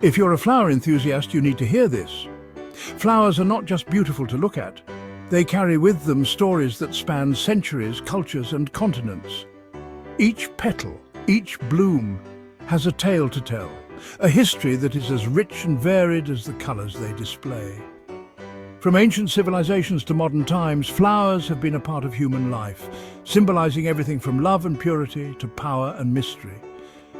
If you're a flower enthusiast, you need to hear this. Flowers are not just beautiful to look at. They carry with them stories that span centuries, cultures, and continents. Each petal, each bloom, has a tale to tell, a history that is as rich and varied as the colors they display. From ancient civilizations to modern times, flowers have been a part of human life, symbolizing everything from love and purity to power and mystery.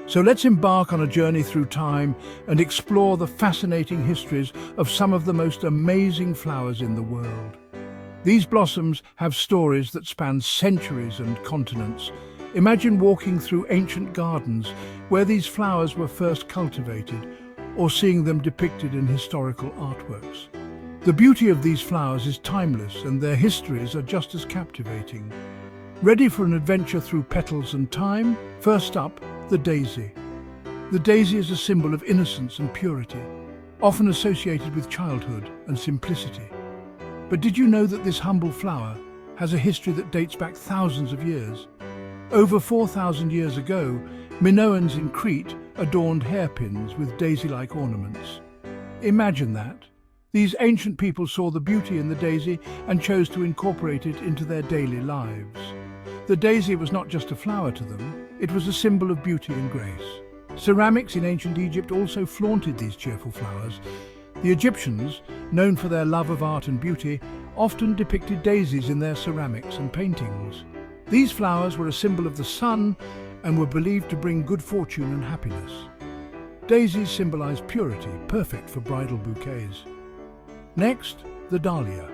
So let's embark on a journey through time and explore the fascinating histories of some of the most amazing flowers in the world. These blossoms have stories that span centuries and continents. Imagine walking through ancient gardens where these flowers were first cultivated, or seeing them depicted in historical artworks. The beauty of these flowers is timeless, and their histories are just as captivating. Ready for an adventure through petals and time? First up, the daisy. The daisy is a symbol of innocence and purity, often associated with childhood and simplicity. But did you know that this humble flower has a history that dates back thousands of years? Over 4,000 years ago, Minoans in Crete adorned hairpins with daisy-like ornaments. Imagine that. These ancient people saw the beauty in the daisy and chose to incorporate it into their daily lives. The daisy was not just a flower to them, it was a symbol of beauty and grace. Ceramics in ancient Egypt also flaunted these cheerful flowers. The Egyptians, known for their love of art and beauty, often depicted daisies in their ceramics and paintings. These flowers were a symbol of the sun and were believed to bring good fortune and happiness. Daisies symbolize purity, perfect for bridal bouquets. Next, the dahlia.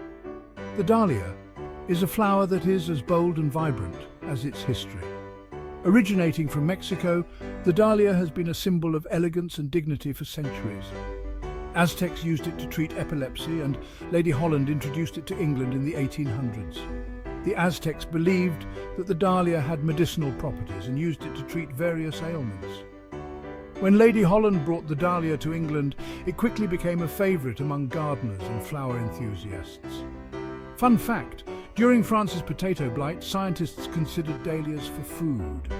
The dahlia is a flower that is as bold and vibrant as its history. Originating from Mexico, the dahlia has been a symbol of elegance and dignity for centuries. Aztecs used it to treat epilepsy, and Lady Holland introduced it to England in the 1800s. The Aztecs believed that the dahlia had medicinal properties and used it to treat various ailments. When Lady Holland brought the dahlia to England, it quickly became a favourite among gardeners and flower enthusiasts. Fun fact, during France's potato blight, scientists considered dahlias for food.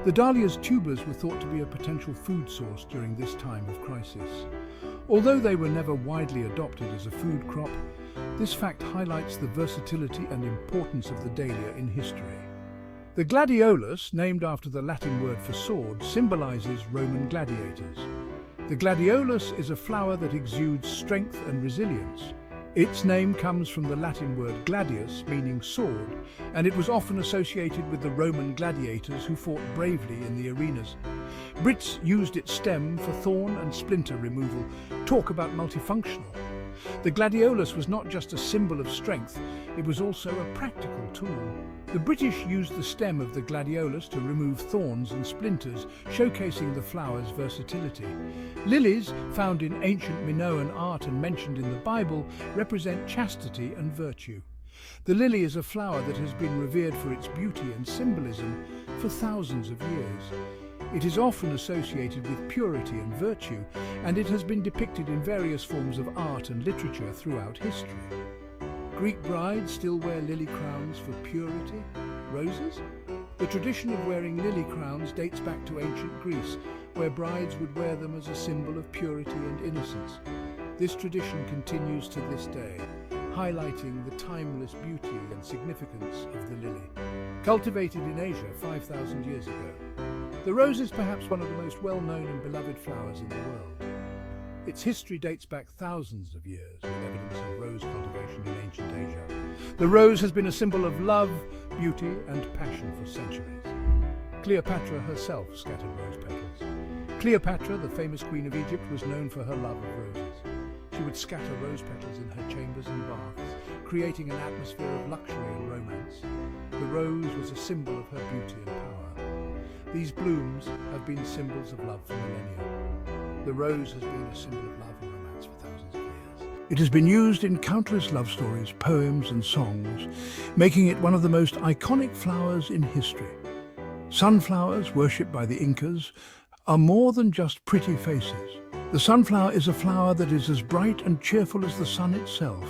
The dahlia's tubers were thought to be a potential food source during this time of crisis. Although they were never widely adopted as a food crop, this fact highlights the versatility and importance of the dahlia in history. The gladiolus, named after the Latin word for sword, symbolizes Roman gladiators. The gladiolus is a flower that exudes strength and resilience. Its name comes from the Latin word gladius, meaning sword, and it was often associated with the Roman gladiators who fought bravely in the arenas. Brits used its stem for thorn and splinter removal. Talk about multifunctional. The gladiolus was not just a symbol of strength, it was also a practical tool. The British used the stem of the gladiolus to remove thorns and splinters, showcasing the flower's versatility. Lilies, found in ancient Minoan art and mentioned in the Bible, represent chastity and virtue. The lily is a flower that has been revered for its beauty and symbolism for thousands of years. It is often associated with purity and virtue, and it has been depicted in various forms of art and literature throughout history. Greek brides still wear lily crowns for purity. Roses? The tradition of wearing lily crowns dates back to ancient Greece, where brides would wear them as a symbol of purity and innocence. This tradition continues to this day, highlighting the timeless beauty and significance of the lily. Cultivated in Asia 5,000 years ago, the rose is perhaps one of the most well-known and beloved flowers in the world. Its history dates back thousands of years, with evidence of rose cultivation in ancient Asia. The rose has been a symbol of love, beauty, and passion for centuries. Cleopatra herself scattered rose petals. Cleopatra, the famous queen of Egypt, was known for her love of roses. She would scatter rose petals in her chambers and baths, creating an atmosphere of luxury and romance. The rose was a symbol of her beauty and power. These blooms have been symbols of love for millennia. The rose has been a symbol of love and romance for thousands of years. It has been used in countless love stories, poems and songs, making it one of the most iconic flowers in history. Sunflowers, worshipped by the Incas, are more than just pretty faces. The sunflower is a flower that is as bright and cheerful as the sun itself.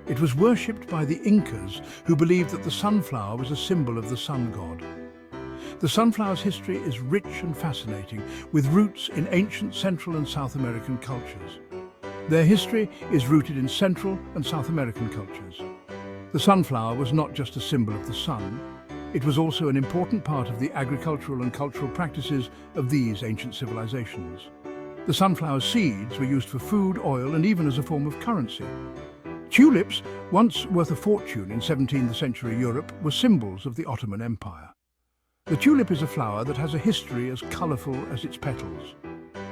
It was worshipped by the Incas, who believed that the sunflower was a symbol of the sun god. The sunflower's history is rich and fascinating, with roots in ancient Central and South American cultures. Their history is rooted in Central and South American cultures. The sunflower was not just a symbol of the sun, it was also an important part of the agricultural and cultural practices of these ancient civilizations. The sunflower seeds were used for food, oil, and even as a form of currency. Tulips, once worth a fortune in 17th century Europe, were symbols of the Ottoman Empire. The tulip is a flower that has a history as colourful as its petals.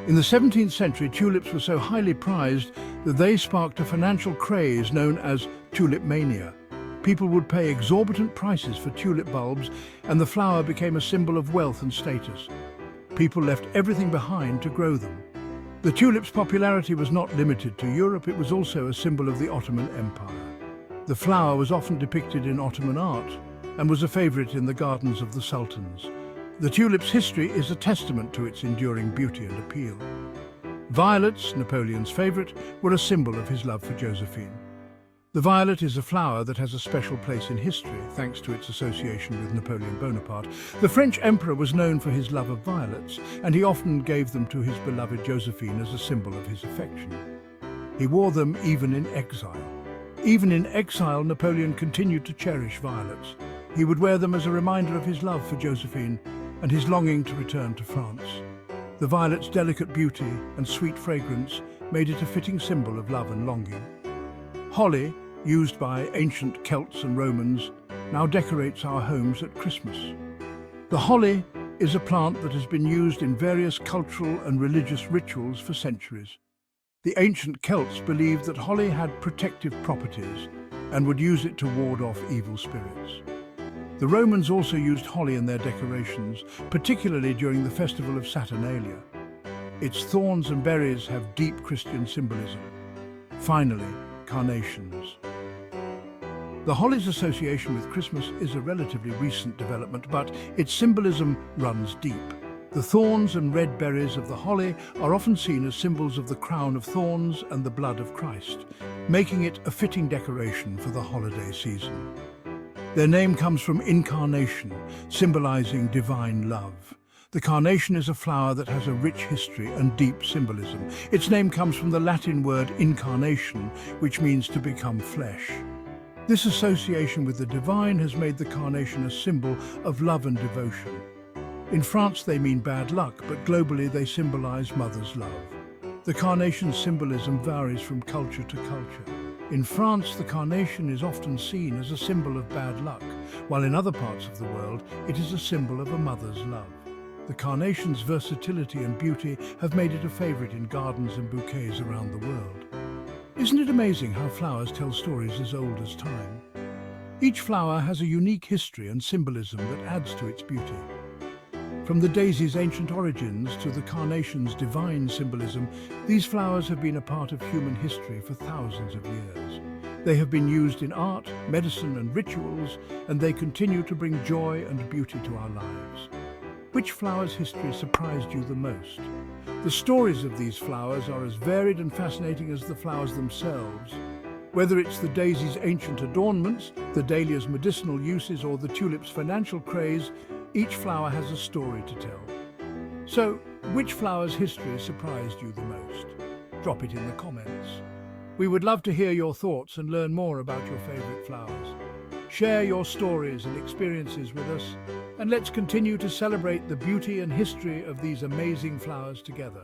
In the 17th century, tulips were so highly prized that they sparked a financial craze known as tulip mania. People would pay exorbitant prices for tulip bulbs, and the flower became a symbol of wealth and status. People left everything behind to grow them. The tulip's popularity was not limited to Europe, it was also a symbol of the Ottoman Empire. The flower was often depicted in Ottoman art and was a favourite in the gardens of the sultans. The tulip's history is a testament to its enduring beauty and appeal. Violets, Napoleon's favourite, were a symbol of his love for Josephine. The violet is a flower that has a special place in history, thanks to its association with Napoleon Bonaparte. The French emperor was known for his love of violets, and he often gave them to his beloved Josephine as a symbol of his affection. He wore them even in exile. Even in exile, Napoleon continued to cherish violets. He would wear them as a reminder of his love for Josephine and his longing to return to France. The violet's delicate beauty and sweet fragrance made it a fitting symbol of love and longing. Holly, used by ancient Celts and Romans, now decorates our homes at Christmas. The holly is a plant that has been used in various cultural and religious rituals for centuries. The ancient Celts believed that holly had protective properties and would use it to ward off evil spirits. The Romans also used holly in their decorations, particularly during the festival of Saturnalia. Its thorns and berries have deep Christian symbolism. Finally, carnations. The holly's association with Christmas is a relatively recent development, but its symbolism runs deep. The thorns and red berries of the holly are often seen as symbols of the crown of thorns and the blood of Christ, making it a fitting decoration for the holiday season. Their name comes from incarnation, symbolizing divine love. The carnation is a flower that has a rich history and deep symbolism. Its name comes from the Latin word incarnation, which means to become flesh. This association with the divine has made the carnation a symbol of love and devotion. In France they mean bad luck, but globally they symbolize mother's love. The carnation's symbolism varies from culture to culture. In France, the carnation is often seen as a symbol of bad luck, while in other parts of the world it is a symbol of a mother's love. The carnation's versatility and beauty have made it a favourite in gardens and bouquets around the world. Isn't it amazing how flowers tell stories as old as time? Each flower has a unique history and symbolism that adds to its beauty. From the daisy's ancient origins to the carnation's divine symbolism, these flowers have been a part of human history for thousands of years. They have been used in art, medicine and rituals, and they continue to bring joy and beauty to our lives. Which flower's history surprised you the most? The stories of these flowers are as varied and fascinating as the flowers themselves. Whether it's the daisy's ancient adornments, the dahlia's medicinal uses, or the tulip's financial craze, each flower has a story to tell. So, which flower's history surprised you the most? Drop it in the comments. We would love to hear your thoughts and learn more about your favourite flowers. Share your stories and experiences with us, and let's continue to celebrate the beauty and history of these amazing flowers together.